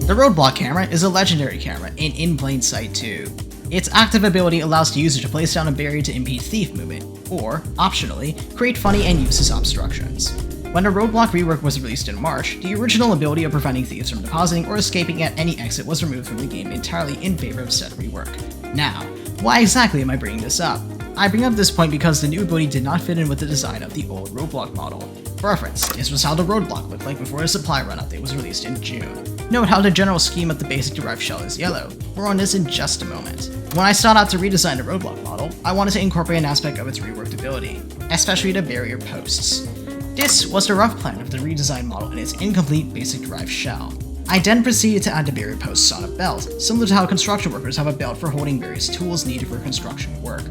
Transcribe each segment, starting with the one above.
The Roadblock camera is a legendary camera and in plain sight too. Its active ability allows the user to place down a barrier to impede thief movement, or, optionally, create funny and useless obstructions. When the Roadblock rework was released in March, the original ability of preventing thieves from depositing or escaping at any exit was removed from the game entirely in favor of said rework. Now, why exactly am I bringing this up? I bring up this point because the new ability did not fit in with the design of the old Roadblock model. For reference, this was how the Roadblock looked like before the supply run update was released in June. Note how the general scheme of the basic derived shell is yellow. More on this in just a moment. When I sought out to redesign the Roadblock model, I wanted to incorporate an aspect of its reworked ability, especially the barrier posts. This was the rough plan of the redesigned model in its incomplete basic derived shell. I then proceeded to add the barrier posts on a belt, similar to how construction workers have a belt for holding various tools needed for construction work.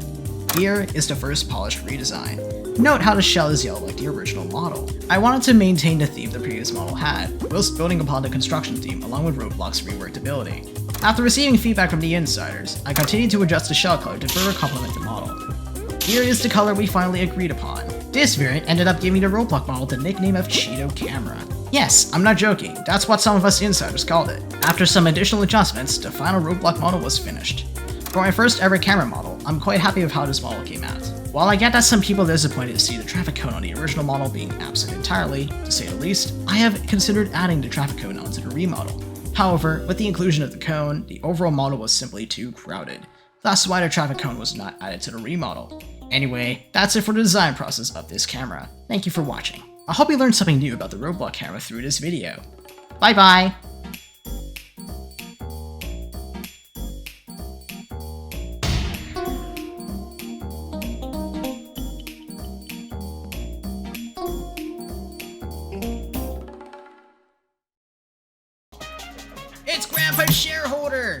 Here is the first polished redesign. Note how the shell is yellow like the original model. I wanted to maintain the theme the previous model had, whilst building upon the construction theme along with Roadblock's reworked ability. After receiving feedback from the insiders, I continued to adjust the shell color to further complement the model. Here is the color we finally agreed upon. This variant ended up giving the Roadblock model the nickname of Cheeto Camera. Yes, I'm not joking, that's what some of us insiders called it. After some additional adjustments, the final Roadblock model was finished. For my first ever camera model, I'm quite happy with how this model came out. While I get that some people are disappointed to see the traffic cone on the original model being absent entirely, to say the least, I have considered adding the traffic cone onto the remodel. However, with the inclusion of the cone, the overall model was simply too crowded. That's why the traffic cone was not added to the remodel. Anyway, that's it for the design process of this camera. Thank you for watching. I hope you learned something new about the Roadblock camera through this video. Bye bye! It's Grandpa's shareholder!